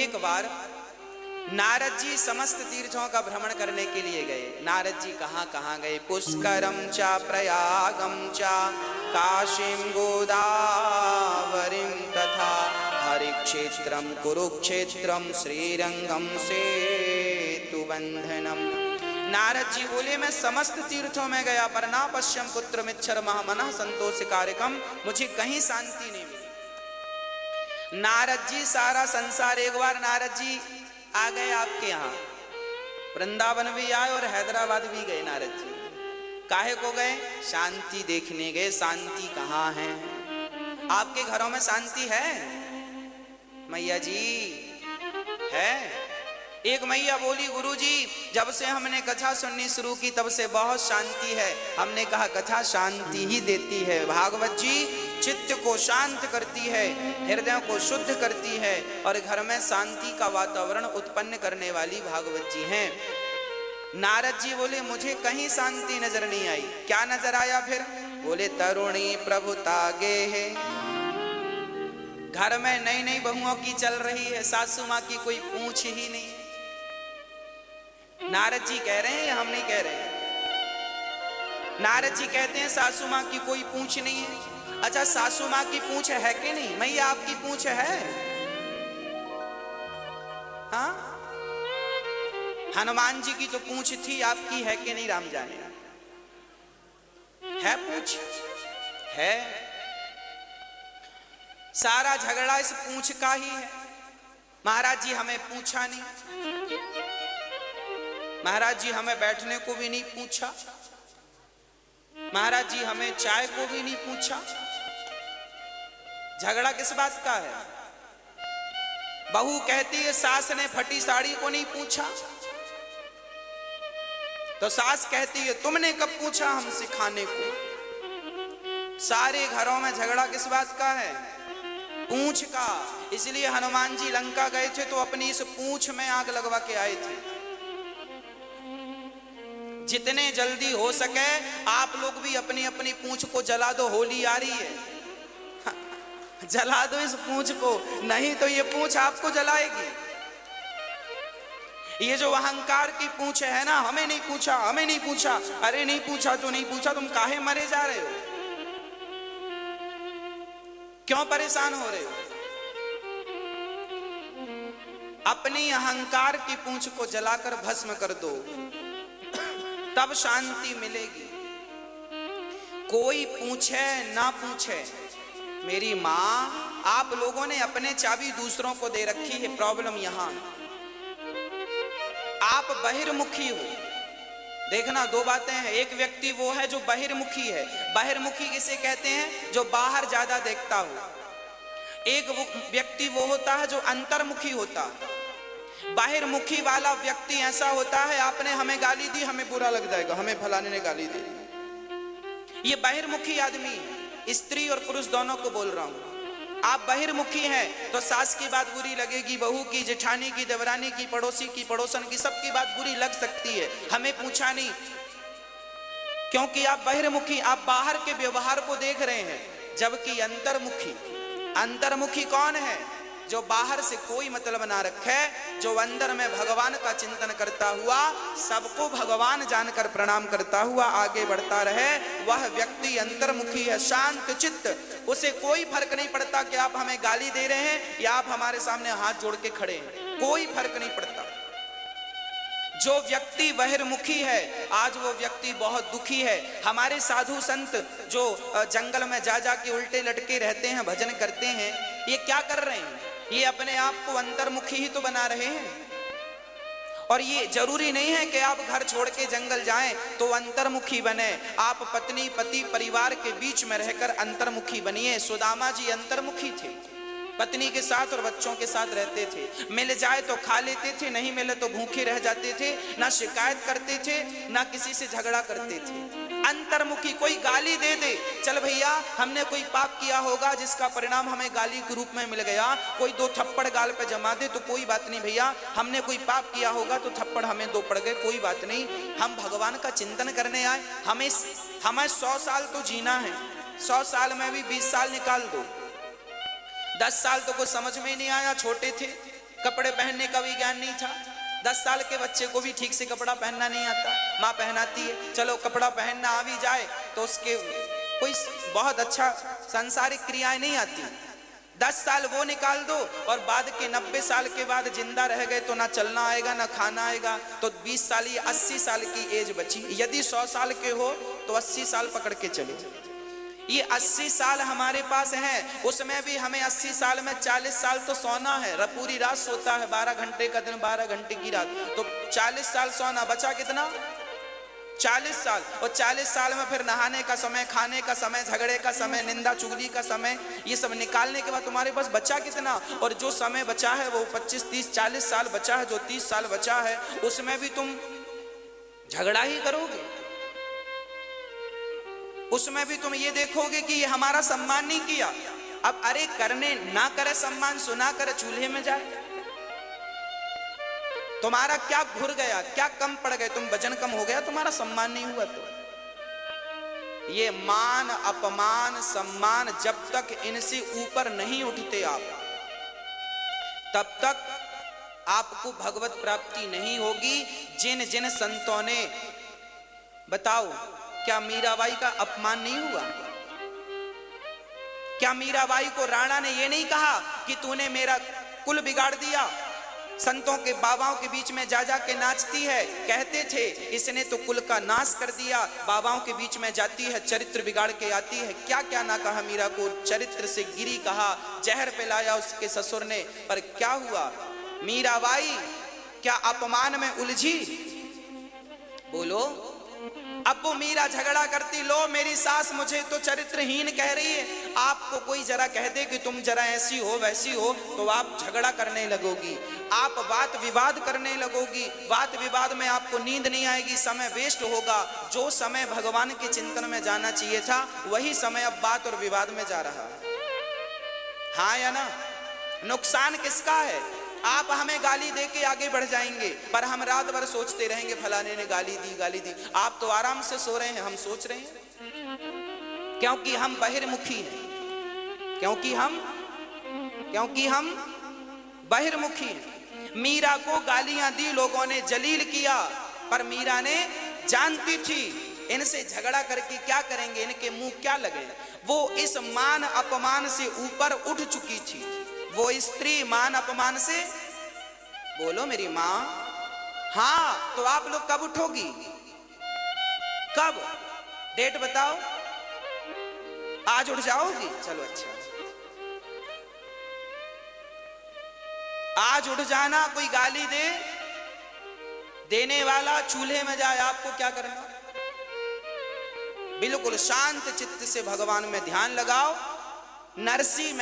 एक बार नारद जी समस्त तीर्थों का भ्रमण करने के लिए गए। नारद जी कहाँ कहाँ गए? पुष्करम चा प्रयागम चा काशीम गोदावरीम तथा हरिक्षेत्रम कुरुक्षेत्रम श्रीरंगम सेतुबंधनम। नारद जी बोले मैं समस्त तीर्थों में गया पर ना पश्यम पुत्र मिच्छर महामनः संतोष कार्यक्रम, मुझे कहीं शांति नहीं मिली। नारद जी सारा संसार, एक बार नारद जी आ गए आपके यहाँ, वृंदावन भी आए और हैदराबाद भी गए। नारद जी काहे को गए? शांति देखने गए। शांति कहाँ है? आपके घरों में शांति है मैया जी? है। एक मैया बोली गुरुजी जब से हमने कथा सुननी शुरू की तब से बहुत शांति है। हमने कहा कथा शांति ही देती है। भागवत जी चित्त को शांत करती है, हृदय को शुद्ध करती है और घर में शांति का वातावरण उत्पन्न करने वाली भागवत जी हैं। नारद जी बोले मुझे कहीं शांति नजर नहीं आई। क्या नजर आया फिर? बोले तरुणी प्रभुता गे है। घर में नई नई बहुओं की चल रही है, सासू माँ की कोई पूछ ही नहीं। नारद जी कह रहे हैं या हम नहीं कह रहे हैं? नारद जी कहते हैं सासू माँ की कोई पूछ नहीं है। अच्छा सासू माँ की पूछ है कि नहीं? मैया आपकी पूछ है? हाँ, हनुमान जी की तो पूछ थी, आपकी है कि नहीं राम जाने? है पूछ? है। सारा झगड़ा इस पूछ का ही है। महाराज जी हमें पूछा नहीं, महाराज जी हमें बैठने को भी नहीं पूछा, महाराज जी हमें चाय को भी नहीं पूछा। झगड़ा किस बात का है? बहू कहती है सास ने फटी साड़ी को नहीं पूछा, तो सास कहती है तुमने कब पूछा हमसे खाने को। सारे घरों में झगड़ा किस बात का है? पूंछ का। इसलिए हनुमान जी लंका गए थे तो अपनी इस पूंछ में आग लगवा के आए थे। जितने जल्दी हो सके आप लोग भी अपनी अपनी पूंछ को जला दो, होली आ रही है। जला दो इस पूंछ को, नहीं तो ये पूंछ आपको जलाएगी। ये जो अहंकार की पूंछ है ना, हमें नहीं पूछा, हमें नहीं पूछा, अरे नहीं पूछा तो नहीं पूछा, तुम काहे मरे जा रहे हो? क्यों परेशान हो रहे हो? अपनी अहंकार की पूंछ को जलाकर भस्म कर दो, तब शांति मिलेगी। कोई पूछे ना पूछे, मेरी मां आप लोगों ने अपने चाबी दूसरों को दे रखी है। प्रॉब्लम यहां आप बहिर्मुखी हो। देखना दो बातें हैं। एक व्यक्ति वो है जो बहिर्मुखी है। बहिर्मुखी किसे कहते हैं? जो बाहर ज्यादा देखता हो। एक व्यक्ति वो होता है जो अंतर्मुखी होता है। बाहिर्मुखी वाला व्यक्ति ऐसा होता है, आपने हमें गाली दी हमें बुरा लग जाएगा, हमें फलाने ने गाली दी। ये बाहिर्मुखी आदमी है। स्त्री और पुरुष दोनों को बोल रहा हूं। आप बहिर्मुखी हैं तो सास की बात बुरी लगेगी, बहू की, जेठानी की, देवरानी की, पड़ोसी की, पड़ोसन की, सबकी बात बुरी लग सकती है। हमें पूछा नहीं क्योंकि आप बहिर्मुखी, आप बाहर के व्यवहार को देख रहे हैं। जबकि अंतर्मुखी, अंतर्मुखी कौन है? जो बाहर से कोई मतलब ना रखे, जो अंदर में भगवान का चिंतन करता हुआ, सबको भगवान जानकर प्रणाम करता हुआ आगे बढ़ता रहे, वह व्यक्ति अंतर्मुखी है, शांत चित्त। उसे कोई फर्क नहीं पड़ता कि आप हमें गाली दे रहे हैं या आप हमारे सामने हाथ जोड़ के खड़े हैं, कोई फर्क नहीं पड़ता। जो व्यक्ति बहिर्मुखी है आज वो व्यक्ति बहुत दुखी है। हमारे साधु संत जो जंगल में जा जा के उल्टे लटके रहते हैं, भजन करते हैं, ये क्या कर रहे हैं? ये अपने आप को अंतर्मुखी ही तो बना रहे हैं। और ये जरूरी नहीं है कि आप घर छोड़ के जंगल जाएं तो अंतर्मुखी बने। आप पत्नी पति परिवार के बीच में रहकर अंतर्मुखी बनिए। सुदामा जी अंतर्मुखी थे, पत्नी के साथ और बच्चों के साथ रहते थे। मिल जाए तो खा लेते थे, नहीं मिले तो भूखे रह जाते थे। ना शिकायत करते थे, ना किसी से झगड़ा करते थे। अंतर्मुखी। कोई गाली दे दे, चल भैया हमने कोई पाप किया होगा जिसका परिणाम हमें गाली के रूप में मिल गया। कोई दो थप्पड़ गाल पे जमा दे तो कोई बात नहीं भैया, हमने कोई पाप किया होगा तो थप्पड़ हमें दो पड़ गए, कोई बात नहीं। हम भगवान का चिंतन करने आए। हमें 100 साल तो जीना है, 100 साल में भी 20 साल निकाल दो। 10 साल तो कुछ समझ में ही नहीं आया, छोटे थे, कपड़े पहनने का भी ज्ञान नहीं था। 10 साल के बच्चे को भी ठीक से कपड़ा पहनना नहीं आता, माँ पहनाती है। चलो कपड़ा पहनना आ भी जाए तो उसके कोई बहुत अच्छा सांसारिक क्रियाएं नहीं आती। 10 साल वो निकाल दो और बाद के 90 साल के बाद जिंदा रह गए तो ना चलना आएगा ना खाना आएगा, तो 20 साल या 80 साल की एज बची। यदि 100 साल के हो तो 80 साल पकड़ के चले। ये 80 साल हमारे पास हैं, उसमें भी हमें 80 साल में 40 साल तो सोना है। पूरी रात सोता है, 12 घंटे का दिन 12 घंटे की रात, तो 40 साल सोना, बचा कितना? 40 साल। और 40 साल में फिर नहाने का समय, खाने का समय, झगड़े का समय, निंदा चुगली का समय, ये सब निकालने के बाद तुम्हारे पास बचा कितना? और जो समय बचा है वो 25, 30, 40 साल बचा है, जो 30 साल बचा है उसमें भी तुम झगड़ा ही करोगे। उसमें भी तुम ये देखोगे कि ये हमारा सम्मान नहीं किया। अब अरे करने ना करे सम्मान, सुना करे चूल्हे में जाए। तुम्हारा क्या घुर गया, क्या कम पड़ गए, तुम वजन कम हो गया, तुम्हारा सम्मान नहीं हुआ। तो ये मान अपमान सम्मान जब तक इनसे ऊपर नहीं उठते आप, तब तक आपको भगवत प्राप्ति नहीं होगी। जिन जिन संतों ने, बताओ क्या मीराबाई का अपमान नहीं हुआ? क्या मीराबाई को राणा ने यह नहीं कहा कि तूने मेरा कुल बिगाड़ दिया, संतों के बाबाओं के बीच में जा जा के नाचती है? कहते थे इसने तो कुल का नाश कर दिया, बाबाओं के बीच में जाती है, चरित्र बिगाड़ के आती है। क्या क्या ना कहा मीरा को, चरित्र से गिरी कहा, जहर पिलाया उसके ससुर ने, पर क्या हुआ? मीराबाई क्या अपमान में उलझी? बोलो। अब वो मीरा झगड़ा करती, लो मेरी सास मुझे तो चरित्रहीन कह रही है। आपको कोई जरा कह दे कि तुम जरा ऐसी हो वैसी हो तो आप झगड़ा करने लगोगी, आप बात विवाद करने लगोगी। बात विवाद में आपको नींद नहीं आएगी, समय वेस्ट होगा। जो समय भगवान के चिंतन में जाना चाहिए था वही समय अब बात और विवाद में जा रहा है। हाँ या ना? नुकसान किसका है? आप हमें गाली दे के आगे बढ़ जाएंगे, पर हम रात भर सोचते रहेंगे फलाने ने गाली दी गाली दी। आप तो आराम से सो रहे हैं, हम सोच रहे हैं, क्योंकि हम बहिर्मुखी हैं, क्योंकि हम बहिर्मुखी हैं। मीरा को गालियां दी लोगों ने, जलील किया, पर मीरा ने जानती थी इनसे झगड़ा करके क्या करेंगे, इनके मुंह क्या लगे। वो इस मान अपमान से ऊपर उठ चुकी थी। वो स्त्री मान अपमान से, बोलो मेरी मां। हाँ, तो आप लोग कब उठोगी? कब? डेट बताओ। आज उठ जाओगी? चलो अच्छा, आज उठ जाना। कोई गाली दे, देने वाला चूल्हे में जाए, आपको क्या करना? बिल्कुल शांत चित्त से भगवान में ध्यान लगाओ। नरसिंह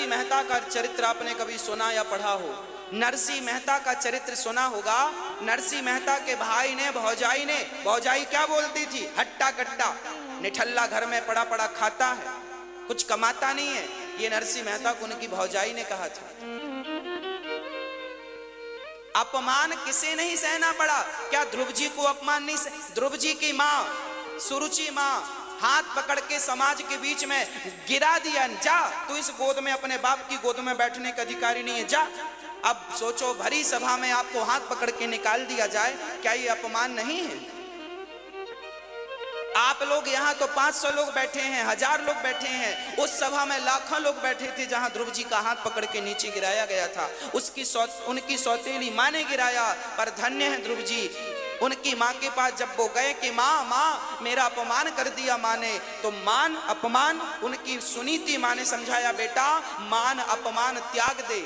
मेहता का चरित्र आपने कभी सुना या पढ़ा हो? नरसिंह मेहता का चरित्र सुना होगा। नरसिंह मेहता के भाई ने, भौजाई क्या बोलती थी? हट्टा कट्टा निठल्ला, घर में पड़ा पड़ा खाता है, कुछ कमाता नहीं है। ये नरसिंह मेहता को उनकी भौजाई ने कहा था। अपमान किसे नहीं सहना पड़ा? क्या ध्रुव जी को अपमान नहीं ध्रुव जी की माँ सुरुचि माँ हाथ पकड़ के समाज के बीच में गिरा दिया, जा तू इस गोद में, अपने बाप की गोद में बैठने का अधिकारी नहीं है, जा। अब सोचो, भरी सभा में आपको हाथ पकड़ के निकाल दिया जाए, क्या ये अपमान नहीं है? आप लोग यहाँ तो 500 लोग बैठे हैं, 1000 लोग बैठे हैं, उस सभा में लाखों लोग बैठे थे जहां ध्रुव जी का हाथ पकड़ के नीचे गिराया गया था। उनकी सौतेली माँ ने गिराया, पर धन्य है ध्रुव जी। उनकी माँ के पास जब वो गए कि माँ मेरा अपमान कर दिया माँ ने, तो मान अपमान उनकी सुनी थी। माँ ने समझाया, बेटा मान अपमान त्याग दे,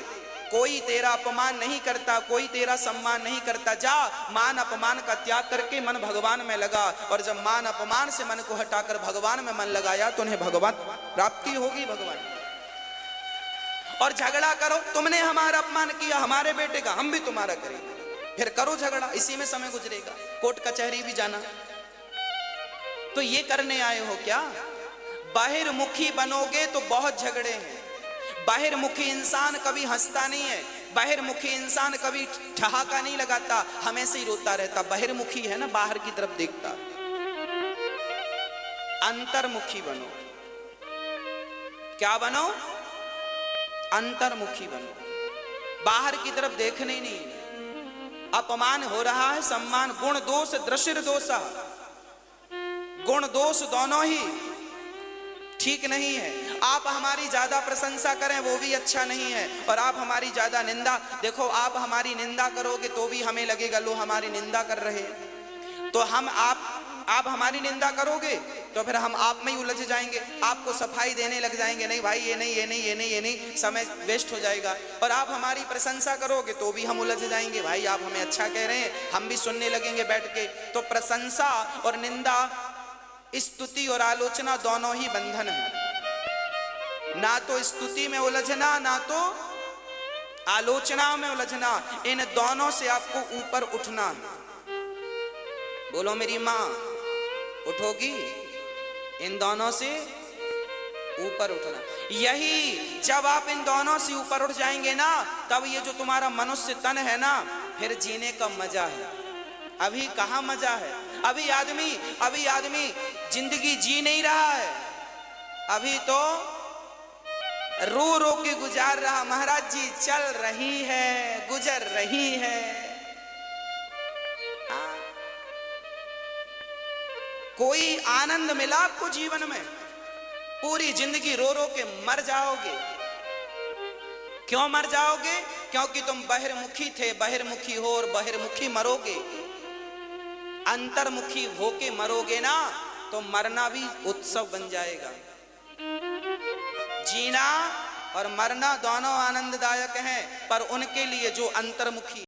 कोई तेरा अपमान नहीं करता, कोई तेरा सम्मान नहीं करता, जा मान अपमान का त्याग करके मन भगवान में लगा। और जब मान अपमान से मन को हटाकर भगवान में मन लगाया तो उन्हें भगवान प्राप्ति होगी। भगवान और झगड़ा करो, तुमने हमारा अपमान किया, हमारे बेटे का, हम भी तुम्हारा करेंगे, फिर करो झगड़ा, इसी में समय गुजरेगा, कोर्ट कचहरी भी जाना। तो ये करने आए हो क्या? बाहिर्मुखी बनोगे तो बहुत झगड़े हैं। बाहिर्मुखी इंसान कभी हंसता नहीं है, बाहिर्मुखी इंसान कभी ठहाका नहीं लगाता, हमेशा ही रोता रहता। बाहिर्मुखी है ना, बाहर की तरफ देखता। अंतर्मुखी बनो। क्या बनो? अंतर्मुखी बनो। बाहर की तरफ देखने ही नहीं। अपमान हो रहा है, सम्मान, गुण दोष दृशिर दोषा, गुण दोष दोनों ही ठीक नहीं है। आप हमारी ज्यादा प्रशंसा करें वो भी अच्छा नहीं है, और आप हमारी ज्यादा निंदा, देखो आप हमारी निंदा करोगे तो भी हमें लगेगा लो हमारी निंदा कर रहे हैं, तो हम आप हमारी निंदा करोगे तो फिर हम आप में ही उलझ जाएंगे, आपको सफाई देने लग जाएंगे, नहीं भाई ये नहीं ये नहीं ये नहीं ये नहीं, समय वेस्ट हो जाएगा। और आप हमारी प्रशंसा करोगे तो भी हम उलझ जाएंगे, भाई आप हमें अच्छा कह रहे हैं, हम भी सुनने लगेंगे बैठ के। तो प्रशंसा और निंदा, स्तुति और आलोचना दोनों ही बंधन है। ना तो स्तुति में उलझना, ना तो आलोचना में उलझना, इन दोनों से आपको ऊपर उठना है। बोलो मेरी मां, उठोगी? इन दोनों से ऊपर उठना। यही जब आप इन दोनों से ऊपर उठ जाएंगे ना, तब ये जो तुम्हारा मनुष्य तन है ना, फिर जीने का मजा है। अभी कहां मजा है? अभी आदमी जिंदगी जी नहीं रहा है, अभी तो रो रो के गुजार रहा। महाराज जी चल रही है, गुजर रही है। कोई आनंद मिला आपको जीवन में? पूरी जिंदगी रो रो के मर जाओगे। क्यों मर जाओगे? क्योंकि तुम बहिर्मुखी थे, बहिर्मुखी हो और बहिर्मुखी मरोगे। अंतर्मुखी होके मरोगे ना, तो मरना भी उत्सव बन जाएगा। जीना और मरना दोनों आनंददायक हैं, पर उनके लिए जो अंतर्मुखी